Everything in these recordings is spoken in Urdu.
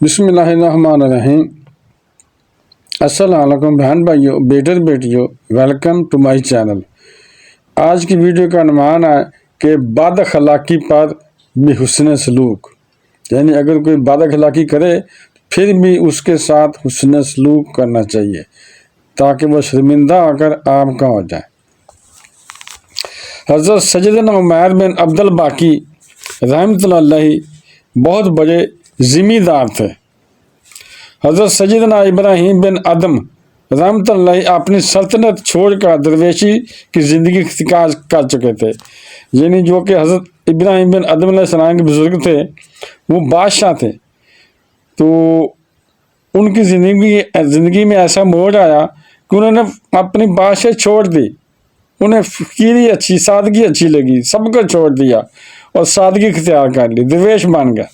بسم اللہ الرحمن الرحیم۔ السلام علیکم بہن بھائیوں، بیٹر بیٹیوں، ویلکم ٹو مائی چینل۔ آج کی ویڈیو کا عنوان ہے کہ بد اخلاقی پر بھی حسن سلوک، یعنی اگر کوئی بد اخلاقی کرے پھر بھی اس کے ساتھ حسن سلوک کرنا چاہیے تاکہ وہ شرمندہ ہو کر آپ کا ہو جائے۔ حضرت سیدنا عمیر بن عبد الباقی رحمۃ اللہ علیہ بہت بڑے ذمہ دار تھے۔ حضرت سیدنا ابراہیم بن ادم رحمۃ اللہ اپنی سلطنت چھوڑ کر درویشی کی زندگی اختیار کر چکے تھے، یعنی جو کہ حضرت ابراہیم بن ادم علیہ السلام کے بزرگ تھے، وہ بادشاہ تھے۔ تو ان کی زندگی میں ایسا موڑ آیا کہ انہوں نے اپنی بادشاہ چھوڑ دی، انہیں فقیری اچھی، سادگی اچھی لگی، سب کو چھوڑ دیا اور سادگی اختیار کر لی، درویش بن گیا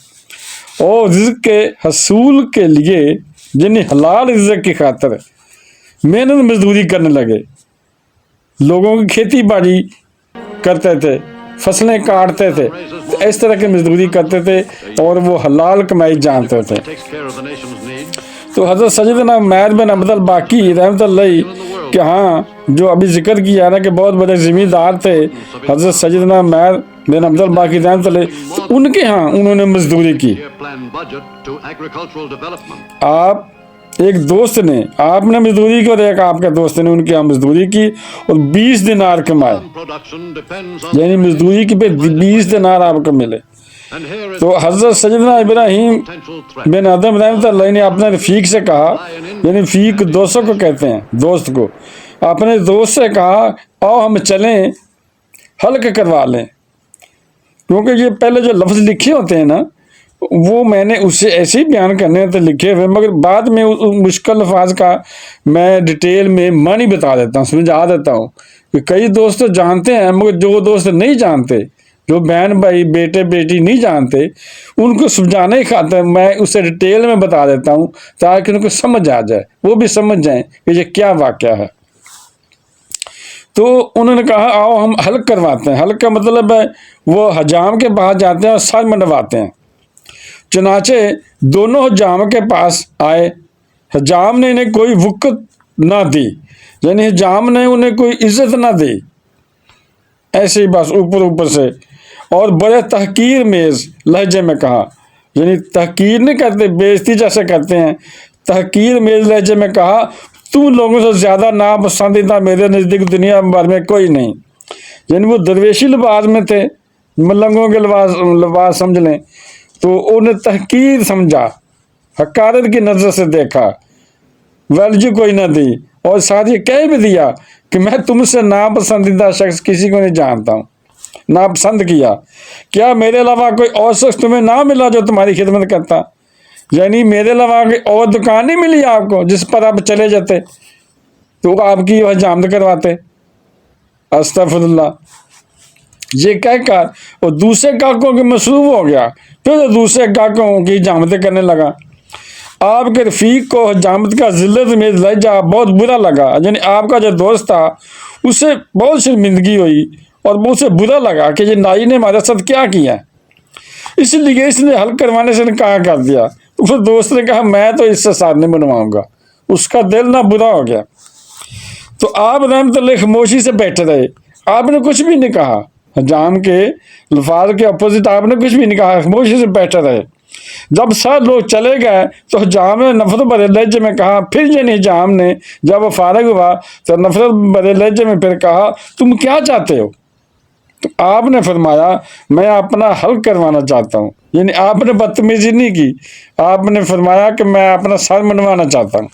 اور رزق کے حصول کے لیے یعنی حلال رزق کی خاطر محنت مزدوری کرنے لگے، لوگوں کی کھیتی باڑی کرتے تھے، فصلیں کاٹتے تھے، اس طرح کی مزدوری کرتے تھے اور وہ حلال کمائی جانتے تھے۔ تو حضرت سیدنا عمیر بن عبد الباقی رحمۃ اللہ کہ ہاں جو ابھی ذکر کیا نا کہ بہت بڑے ذمہ دار تھے حضرت سیدنا عمیر بن عبد الباقی رحمۃ اللہ، تو ان کے ہاں انہوں نے مزدوری کی۔ آپ ایک دوست نے آپ نے مزدوری کی اور ایک آپ کے دوست نے ان کے ہاں مزدوری کی اور 20 دینار کمائے، یعنی مزدوری کی پہ 20 دینار آپ کو ملے۔ تو حضرت سیدنا ابراہیم بن ادم رحمۃ اللہ نے اپنے رفیق سے کہا، یعنی رفیق دوستوں کو کہتے ہیں، دوست کو اپنے دوست سے کہا آؤ ہم چلیں حلق کروا لیں، کیونکہ یہ پہلے جو لفظ لکھے ہوتے ہیں نا وہ میں نے اسے ایسے ہی بیان کرنے ہوتے لکھے ہوئے، مگر بعد میں مشکل الفاظ کا میں ڈیٹیل میں معنی بتا دیتا ہوں، سمجھا دیتا ہوں کہ کئی دوست جانتے ہیں مگر جو دوست نہیں جانتے، جو بہن بھائی بیٹے بیٹی نہیں جانتے، ان کو سمجھانے کی خاطر میں اسے ڈیٹیل میں بتا دیتا ہوں تاکہ ان کو سمجھ آ جائے، وہ بھی سمجھ جائیں کہ یہ کیا واقعہ ہے۔ تو انہوں نے کہا آؤ ہم حلق کرواتے ہیں۔ حلق کا مطلب ہے وہ حجام کے پاس جاتے ہیں اور سر منڈواتے ہیں۔ چنانچہ دونوں حجام کے پاس آئے، حجام نے انہیں کوئی وقت نہ دی، یعنی حجام نے انہیں کوئی عزت نہ دی، ایسے ہی بس اوپر سے، اور بڑے تحقیر میز لہجے میں کہا، یعنی تحقیر نہیں کرتے، بےعزتی جیسے کرتے ہیں، تحقیر میز لہجے میں کہا تم لوگوں سے زیادہ ناپسندیدہ میرے نزدیک دنیا بھر میں کوئی نہیں۔ یعنی وہ درویشی لباس میں تھے، ملنگوں کے لباس سمجھ لیں، تو انہیں تحقیر سمجھا، حقارت کی نظر سے دیکھا، ویلیو کوئی نہ دی، اور ساتھ یہ کہہ بھی دیا کہ میں تم سے ناپسندیدہ شخص کسی کو نہیں جانتا ہوں، ناپسند کیا، کیا میرے علاوہ کوئی اور شخص تمہیں نہ ملا جو تمہاری خدمت کرتا؟ یعنی میرے علاوہ کوئی اور دکان نہیں ملی آپ کو جس پر آپ چلے جاتے تو آپ کی حجامت کرواتے؟ استغفر اللہ۔ یہ کہہ کر وہ دوسرے گاہکوں کے مصروف ہو گیا، پھر دوسرے گاہکوں کی حجامتیں کرنے لگا۔ آپ کے رفیق کو حجامت کا ذلت میں لہجہ بہت برا لگا، یعنی آپ کا جو دوست تھا اسے بہت شرمندگی ہوئی اور اسے برا لگا کہ یہ نائی نے ہمارے ساتھ کیا کیا، اس لیے اس نے حلق کروانے سے انکار کر دیا۔ پھر دوست نے کہا میں تو اس سے ساتھ نہیں بنواؤں گا، اس کا دل نہ برا ہو گیا۔ تو آپ رحمت اللہ خاموشی سے بیٹھے رہے، آپ نے کچھ بھی نہیں کہا، حجام کے الفاظ کے اپوزٹ آپ نے کچھ بھی نہیں کہا، خاموشی سے بیٹھے رہے۔ جب سب لوگ چلے گئے تو حجام نے نفرت بھرے لہجے میں کہا، پھر یعنی حجام نے جب وہ فارغ ہوا تو نفرت بھرے لہجے میں پھر کہا تم کیا چاہتے ہو؟ تو آپ نے فرمایا میں اپنا حلق کروانا چاہتا ہوں، یعنی آپ نے بدتمیزی نہیں کی، آپ نے فرمایا کہ میں اپنا سر منڈوانا چاہتا ہوں۔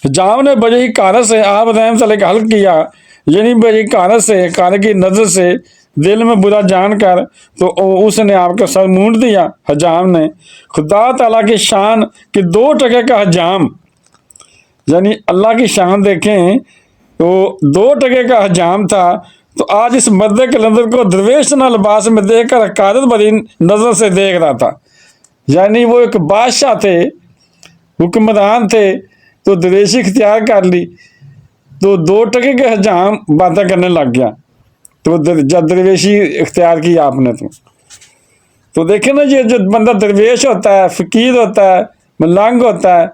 حجام نے بڑی ہی کارت سے آپ رحمۃ اللہ کا حلق کیا، یعنی بڑی کارت سے، کارت کی نظر سے دل میں برا جان کر تو اس نے آپ کا سر مونڈ دیا۔ حجام نے خدا تعالیٰ کی شان کہ 2 ٹکے کا حجام، یعنی اللہ کی شان دیکھیں، تو 2 ٹکے کا حجام تھا، تو آج اس مرد کلندر کو درویشانہ لباس میں دیکھ کر حقارت بھری نظر سے دیکھ رہا تھا۔ یعنی وہ ایک بادشاہ تھے، حکمران تھے، تو درویشی اختیار کر لی، تو 2 ٹکے کے حجام باتیں کرنے لگ گیا، تو جب درویشی اختیار کی آپ نے تو دیکھیں نا یہ جو بندہ درویش ہوتا ہے، فقیر ہوتا ہے، ملنگ ہوتا ہے،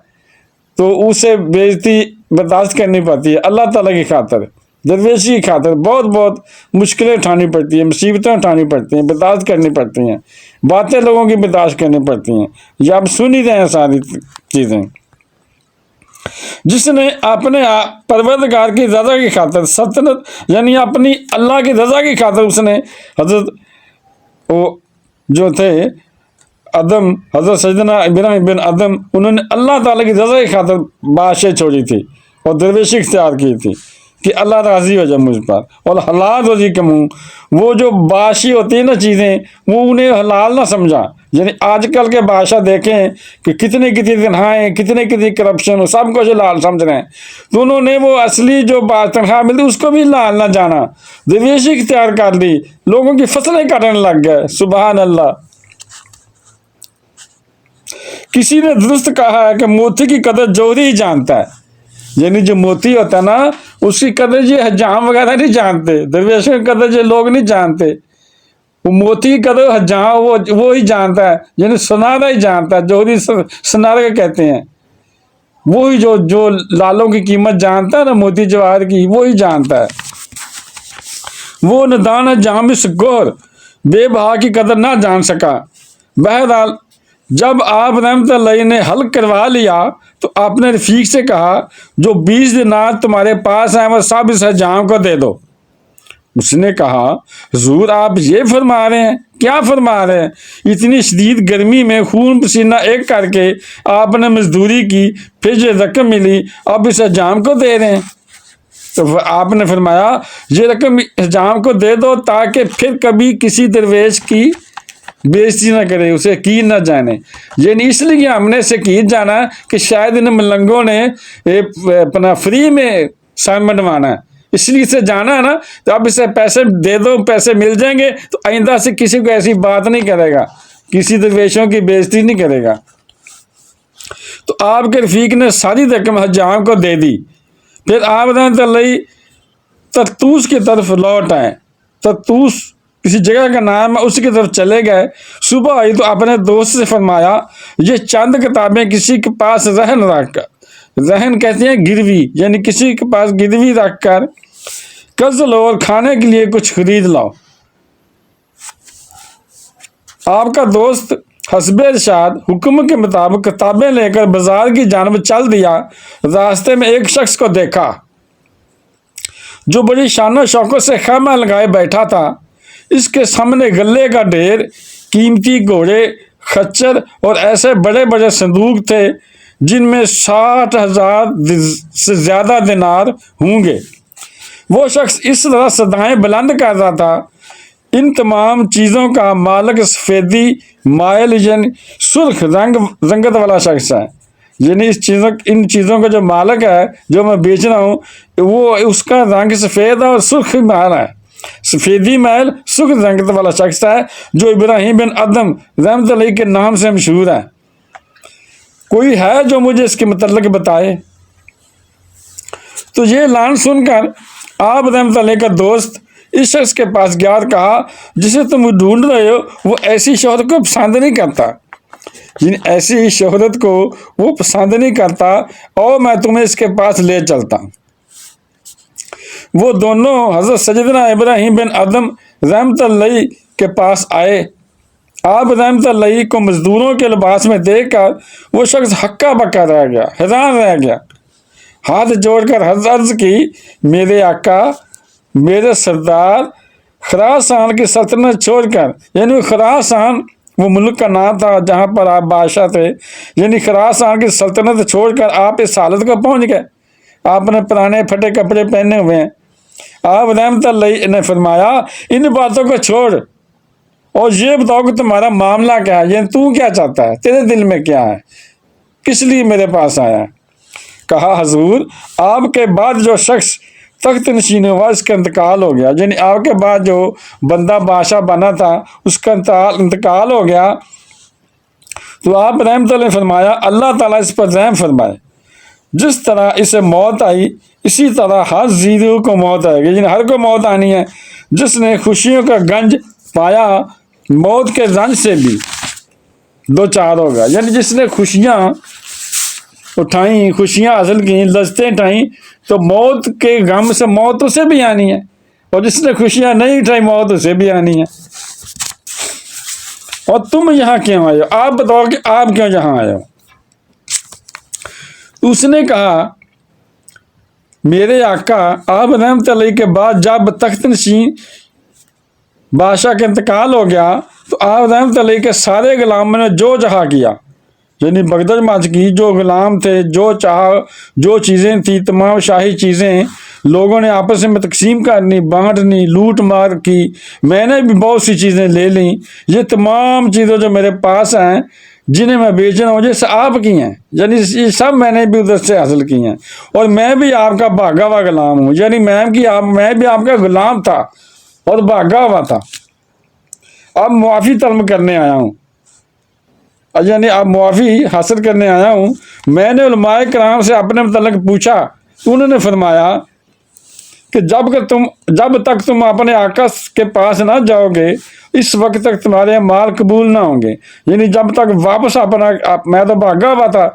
تو اسے بےعزتی برداشت کرنی پڑتی ہے اللہ تعالیٰ کی خاطر، درویشی کی خاطر بہت بہت مشکلیں اٹھانی پڑتی ہیں، مصیبتیں اٹھانی پڑتی ہیں، برداشت کرنی پڑتی ہیں، باتیں لوگوں کی برداشت کرنی پڑتی ہیں۔ یہ آپ سن ہی رہے ہیں ساری چیزیں۔ جس نے اپنے پروردگار کی رضا کی خاطر سلطنت، یعنی اپنی اللہ کی رضا کی خاطر اس نے حضرت وہ جو تھے ادم، حضرت سیدنا ابراہیم بن ادم، انہوں نے اللہ تعالیٰ کی رضا کی خاطر بادشاہی چھوڑی تھی اور درویشی اختیار کی تھی کہ اللہ راضی ہو جائے مجھ پر اور حلال روزی کماؤں۔ وہ جو بادشاہی ہوتی ہے نا چیزیں، وہ انہیں حلال نہ سمجھا۔ یعنی آج کل کے بادشاہ دیکھیں کہ کتنی تنخواہیں، کتنی کرپشن، سب کچھ حلال سمجھ رہے ہیں، تو انہوں نے وہ اصلی جو تنخواہ ملتی اس کو بھی حلال نہ جانا، درویشی اختیار کر لی، لوگوں کی فصلیں کاٹنے لگ گئے۔ سبحان اللہ۔ کسی نے درست کہا ہے کہ موتی کی قدر جوہری ہی جانتا ہے، یعنی جو موتی ہوتا ہے نا اس کی قدر یہ حجام وغیرہ نہیں جانتے، درویشوں کی قدر یہ لوگ نہیں جانتے، وہ موتی کی قدر حجام وہ ہی جانتا ہے، یعنی سنارا ہی جانتا ہے، جوہری سنارا کہتے ہیں، وہی جو لالوں کی قیمت جانتا ہے نا، موتی جواہر کی، وہی جانتا ہے۔ وہ ندان جامس گور بے بہا کی قدر نہ جان سکا۔ بہرحال جب آپ رحمت اللہ نے حل کروا لیا تو آپ نے رفیق سے کہا جو 20 دینار تمہارے پاس ہیں وہ سب اس حجام کو دے دو۔ اس نے کہا حضور آپ یہ فرما رہے ہیں؟ کیا فرما رہے ہیں؟ اتنی شدید گرمی میں خون پسینہ ایک کر کے آپ نے مزدوری کی، پھر یہ رقم ملی، اب اس حجام کو دے رہے ہیں؟ تو آپ نے فرمایا یہ رقم حجام کو دے دو تاکہ پھر کبھی کسی درویش کی بےزتی نہ کرے، اسے کی نہ جانے۔ یعنی اس لیے ہم نے اسے کی جانا ہے کہ شاید ان ملنگوں نے اپنا فری میں سائن بنوانا ہے، اس لیے اسے جانا ہے نا، تو اب اسے پیسے دے دو، پیسے مل جائیں گے تو آئندہ سے کسی کو ایسی بات نہیں کرے گا، کسی درویشوں کی بےزتی نہیں کرے گا۔ تو آپ کے رفیق نے ساری رقم حجام کو دے دی۔ پھر آپ رحمۃ اللہ ترتوس کی طرف لوٹ آئے۔ ترتوس کسی جگہ کا نام ہے، اس کی طرف چلے گئے۔ صبح آئی تو اپنے دوست سے فرمایا یہ چند کتابیں کسی کے پاس رہن رکھ کر، رہن کہتے ہیں گروی، یعنی کسی کے پاس گروی رکھ کر قرض لو اور کھانے کے لیے کچھ خرید لاؤ۔ آپ کا دوست حسب ارشاد حکم کے مطابق کتابیں لے کر بازار کی جانب چل دیا۔ راستے میں ایک شخص کو دیکھا جو بڑی شان و شوکت سے خیمہ لگائے بیٹھا تھا۔ اس کے سامنے غلے کا ڈھیر، قیمتی گھوڑے، خچر اور ایسے بڑے بڑے صندوق تھے جن میں 60,000 سے زیادہ دینار ہوں گے۔ وہ شخص اس طرح صدائیں بلند کر رہا تھا، ان تمام چیزوں کا مالک سفیدی مائل یعنی سرخ رنگت والا شخص ہے، یعنی ان چیزوں کا جو مالک ہے جو میں بیچ رہا ہوں وہ اس کا رنگ سفید اور سرخ مائل ہے، سفیدی مائل سرخ رنگت والا شخص ہے جو ابراہیم بن ادم رحمت اللہ کے نام سے مشہور ہے۔ کوئی ہے جو مجھے اس کے متعلق بتائے؟ تو یہ اعلان سن کر آپ رحمت اللہ کا دوست اس شخص کے پاس گیا اور کہا جسے تم ڈھونڈ رہے ہو وہ ایسی شہرت کو پسند نہیں کرتا، یعنی ایسی شہرت کو وہ پسند نہیں کرتا، اور میں تمہیں اس کے پاس لے چلتا ہوں۔ وہ دونوں حضرت سیدنا ابراہیم بن ادم رحمت اللہ کے پاس آئے۔ آپ رحمت اللہ کو مزدوروں کے لباس میں دیکھ کر وہ شخص ہکا بکا رہ گیا، حیران رہ گیا، ہاتھ جوڑ کر عرض کی میرے آقا، میرے سردار، خراسان کی سلطنت چھوڑ کر، یعنی خراسان وہ ملک کا نام تھا جہاں پر آپ بادشاہ تھے، یعنی خراسان کی سلطنت چھوڑ کر آپ اس حالت کو پہنچ گئے، آپ نے پرانے پھٹے کپڑے پہنے ہوئے ہیں۔ آپ رحمت اللہ نے فرمایا ان باتوں کو چھوڑ اور یہ بتاؤ کہ تمہارا معاملہ کیا ہے، یعنی تو کیا چاہتا ہے، تیرے دل میں کیا ہے، کس لیے میرے پاس آیا ہے؟ کہا حضور آپ کے بعد جو شخص تخت نشین ہوا اس کا انتقال ہو گیا، یعنی آپ کے بعد جو بندہ بادشاہ بنا تھا اس کا انتقال ہو گیا۔ تو آپ رحمت اللہ نے فرمایا اللہ تعالیٰ اس پر رحم فرمائے، جس طرح اسے موت آئی اسی طرح ہر زیرو کو موت آئے گی، یعنی ہر کو موت آنی ہے۔ جس نے خوشیوں کا گنج پایا موت کے رنج سے بھی دو چار ہوگا. یعنی جس نے خوشیاں اٹھائیں، خوشیاں حاصل کی، لذتیں اٹھائیں، تو موت کے غم سے موت اسے بھی آنی ہے، اور جس نے خوشیاں نہیں اٹھائی موت اسے بھی آنی ہے. اور تم یہاں کیوں آئے ہو؟ آپ بتاؤ کہ آپ کیوں یہاں آئے ہو؟ اس نے کہا میرے آقا آپ رحمت علیہ کے بعد جب تخت نشین بادشاہ کا انتقال ہو گیا تو آپ رحمت علیہ کے سارے غلاموں نے جو چاہا کیا، یعنی بغداد ماج کی جو غلام تھے، جو چاہا، جو چیزیں تھیں، تمام شاہی چیزیں لوگوں نے آپس میں تقسیم کرنی، بانٹنی، لوٹ مار کی. میں نے بھی بہت سی چیزیں لے لیں. یہ تمام چیزیں جو میرے پاس ہیں جنہیں میں بیچ رہا ہوں جیسے آپ کی ہیں، یعنی یہ سب میں نے بھی ادھر سے حاصل کی ہیں، اور میں بھی آپ کا بھاگا ہوا غلام ہوں. یعنی میں بھی آپ کا غلام تھا اور بھاگا ہوا تھا. اب معافی طلب کرنے آیا ہوں، یعنی اب معافی حاصل کرنے آیا ہوں. میں نے علماء کرام سے اپنے متعلق پوچھا، انہوں نے فرمایا کہ جب تک تم اپنے آقا کے پاس نہ جاؤ گے اس وقت تک تمہارے مال قبول نہ ہوں گے. یعنی جب تک واپس میں تو بھاگا ہوا تھا،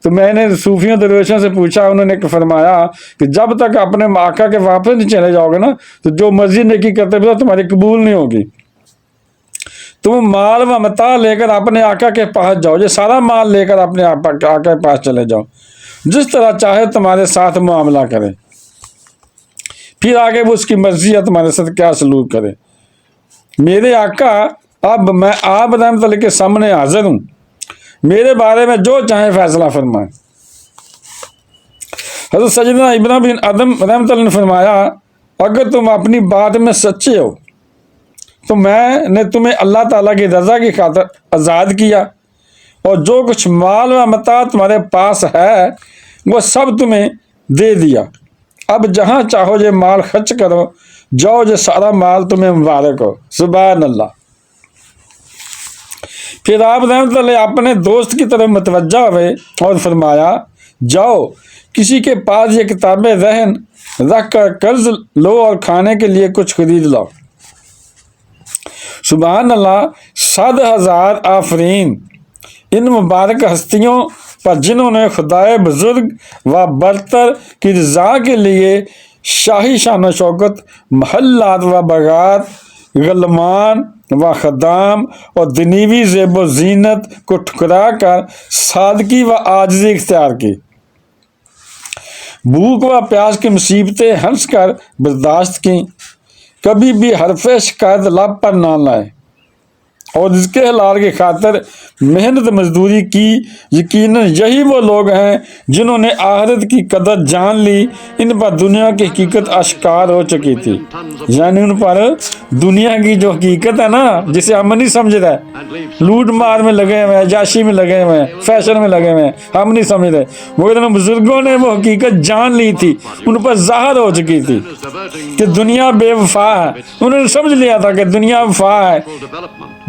تو میں نے صوفیوں درویشوں سے پوچھا، انہوں نے فرمایا کہ جب تک اپنے آقا کے واپس نہیں چلے جاؤ گے نا تو جو مرضی نیکی کرتے ہوئے تمہاری قبول نہیں ہوگی. تم مال و متاع لے کر اپنے آقا کے پاس جاؤ، یہ سارا مال لے کر اپنے آقا کے پاس چلے جاؤ، جس طرح چاہے تمہارے ساتھ معاملہ کرے، پھر آگے وہ اس کی مرضی ہے تمہارے ساتھ کیا سلوک کرے. میرے آقا اب میں آپ رحمت اللہ کے سامنے حاضر ہوں، میرے بارے میں جو چاہیں فیصلہ فرمائیں. حضرت سیدنا ابن بن ادم رحمت اللہ نے فرمایا اگر تم اپنی بات میں سچے ہو تو میں نے تمہیں اللہ تعالیٰ کی رضا کی خاطر آزاد کیا، اور جو کچھ مال و متاع تمہارے پاس ہے وہ سب تمہیں دے دیا. اب جہاں چاہو یہ مال خرچ کرو، جاؤ یہ سارا مال تمہیں مبارک ہو. سبحان اللہ. پھر آپ رحمت اللہ اپنے دوست کی طرف متوجہ ہوئے اور فرمایا جاؤ کسی کے پاس یہ کتابیں رہن رکھ کر قرض لو اور کھانے کے لیے کچھ خرید لاؤ. سبحان اللہ. 100,000 آفرین ان مبارک ہستیوں پر جنہوں نے خدائے بزرگ و برتر کی رضا کے لیے شاہی شان و شوکت، محلات و باغات، غلمان و خدام اور دنیوی زیب و زینت کو ٹھکرا کر سادگی و عاجزی اختیار کی، بھوک و پیاس کی مصیبتیں ہنس کر برداشت کی، کبھی بھی حرف شکایت لب پر نہ لائے، اور اس کے حلال کی خاطر محنت مزدوری کی. یقیناً یہی وہ لوگ ہیں جنہوں نے آخرت کی قدر جان لی. ان پر دنیا کی حقیقت اشکار ہو چکی تھی، یعنی ان پر دنیا کی جو حقیقت ہے نا جسے ہم نہیں سمجھ رہے، لوٹ مار میں لگے ہوئے ہیں، جاشی میں لگے ہوئے ہیں، فیشن میں لگے ہوئے ہیں، ہم نہیں سمجھ رہے، مگر بزرگوں نے وہ حقیقت جان لی تھی، ان پر ظاہر ہو چکی تھی کہ دنیا بے وفا ہے. انہوں نے سمجھ لیا تھا کہ دنیا وفا ہے،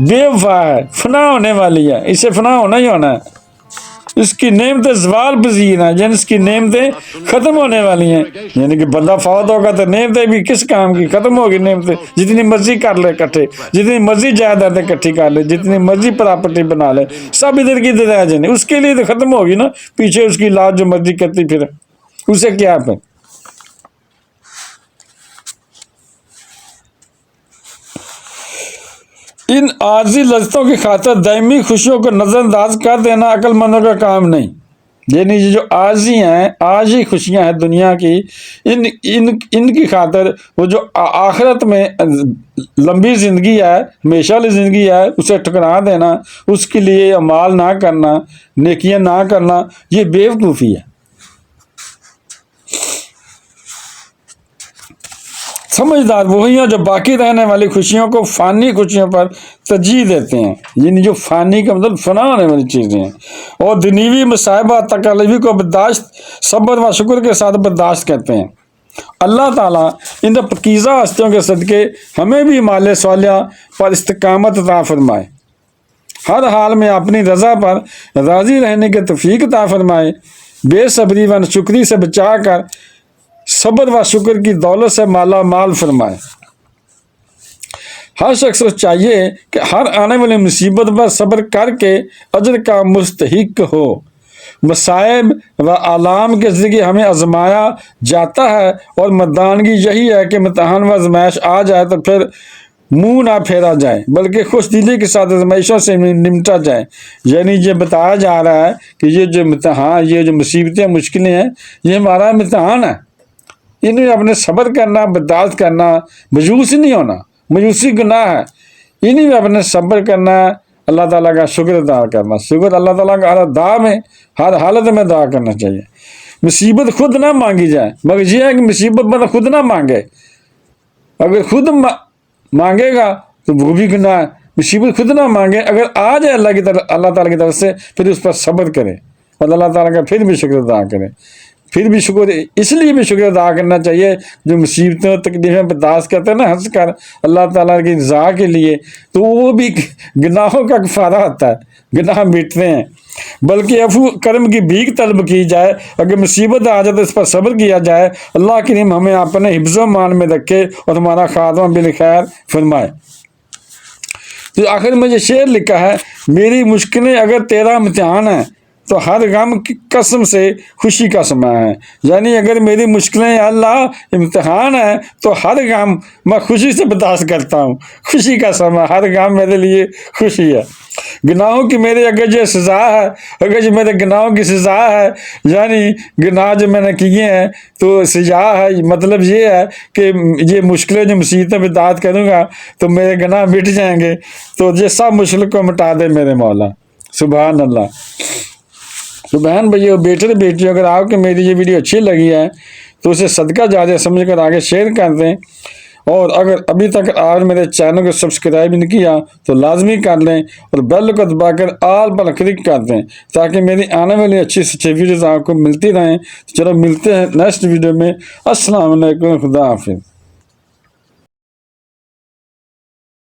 بے وفا ہے، فنا ہونے والی ہے، اسے فنا ہونا ہی ہونا ہے. اس کی نعمتیں زوال پذیر ہیں، یعنی اس کی نعمتیں ختم ہونے والی ہیں. یعنی کہ بندہ فوت ہوگا تو نعمتیں بھی کس کام کی، ختم ہوگی نعمتیں. جتنی مرضی کر لے اکٹھے، جتنی مرضی جائیدادیں اکٹھی کر لے، جتنی مرضی پراپرٹی بنا لے، سب ادھر کی ادھر رہ جائیں، اس کے لیے تو ختم ہوگی نا. پیچھے اس کی لات جو مرضی کرتی پھر اسے کیا پہ. ان عارضی لذتوں کی خاطر دائمی خوشیوں کو نظر انداز کر دینا عقل مندوں کا کام نہیں. یعنی یہ جو عارضی ہیں، عارضی خوشیاں ہیں دنیا کی، ان کی خاطر وہ جو آخرت میں لمبی زندگی ہے، ہمیشہ والی زندگی ہے، اسے ٹھکرا دینا، اس کے لیے اعمال نہ کرنا، نیکیاں نہ کرنا، یہ بے وقوفی ہے. سمجھدار وہی ہیں جو باقی رہنے والی خوشیوں کو فانی خوشیوں پر ترجیح دیتے ہیں، یعنی جو فانی کا مطلب فنا ہونے والی چیزیں ہیں، اور دنیوی مصائبہ تکالیف کو برداشت، صبر و شکر کے ساتھ برداشت کرتے ہیں. اللہ تعالیٰ ان پاکیزہ ہستیوں کے صدقے ہمیں بھی مال صالحہ پر استقامت عطا فرمائے، ہر حال میں اپنی رضا پر راضی رہنے کی توفیق عطا فرمائے، بے صبری و ناشکری سے بچا کر صبر و شکر کی دولت سے مالا مال فرمائے. ہر شخص کو چاہیے کہ ہر آنے والی مصیبت پر صبر کر کے اجر کا مستحق ہو۔ مصائب و آلام کے ذریعے ہمیں آزمایا جاتا ہے، اور مردانگی یہی ہے کہ امتحان و آزمائش آ جائے تو پھر منہ نہ پھیرا جائے، بلکہ خوش دلی کے ساتھ آزمائشوں سے نمٹا جائے۔ یعنی یہ بتایا جا رہا ہے کہ یہ جو امتحان، یہ جو مصیبتیں مشکلیں ہیں، یہ ہمارا امتحان ہے، ان میں اپنے صبر کرنا، برداشت کرنا، مایوس نہیں ہونا، مایوسی گناہ ہے، انہیں میں اپنے صبر کرنا، اللہ تعالیٰ کا شکر ادا کرنا، شکر اللہ تعالیٰ کا ہر دعا میں، ہر حالت میں دعا کرنا چاہیے۔ مصیبت خود نہ مانگی جائے، مگر یہ ہے کہ مصیبت بندہ خود نہ مانگے، اگر خود مانگے گا تو وہ بھی گناہ ہے۔ مصیبت خود نہ مانگے، اگر آ جائے اللہ تعالیٰ کی طرف سے، پھر اس پر صبر کرے اور اللہ تعالیٰ کا پھر بھی شکر ادا کرے۔ پھر بھی شکر اس لیے بھی شکر ادا کرنا چاہیے جو مصیبتوں تکلیفیں برداشت کرتے ہیں نا ہنس کر اللہ تعالیٰ کی رضا کے لیے، تو وہ بھی گناہوں کا کفارہ ہوتا ہے، گناہ مٹتے ہیں۔ بلکہ عفو کرم کی بھیک طلب کی جائے، اگر مصیبت آ جائے تو اس پر صبر کیا جائے۔ اللہ کریم ہمیں اپنے حفظ و مان میں رکھے اور ہمارا خاتمہ بالخیر فرمائے۔ تو آخر میں یہ شعر لکھا ہے، میری مشکلیں اگر تیرا امتحان ہے تو ہر غم کی قسم سے خوشی کا سما ہے۔ یعنی اگر میری مشکلیں اللہ امتحان ہے تو ہر غم میں خوشی سے برداشت کرتا ہوں، خوشی کا سما، ہر غم میرے لیے خوشی ہے۔ گناہوں کی میرے اگر یہ سزا ہے، اگر یہ میرے گناہوں کی سزا ہے، یعنی گناہ جو میں نے کیے ہیں تو سزا ہے، مطلب یہ ہے کہ یہ مشکلیں جو مصیبتیں برداشت کروں گا تو میرے گناہ مٹ جائیں گے، تو یہ سب مشکل کو مٹا دے میرے مولا۔ سبحان اللہ۔ تو بہن بھائیو، بیٹے بیٹیوں، اگر آپ کو میری یہ ویڈیو اچھی لگی ہے تو اسے صدقہ جاریہ سمجھ کر آگے شیئر کر دیں، اور اگر ابھی تک آپ میرے چینل کو سبسکرائب نہیں کیا تو لازمی کر لیں، اور بیل کو دبا کر آل پر کلک کر دیں تاکہ میری آنے والی اچھی سے اچھی ویڈیوز آپ کو ملتی رہیں۔ چلو ملتے ہیں نیکسٹ ویڈیو میں۔ السلام علیکم، خدا حافظ۔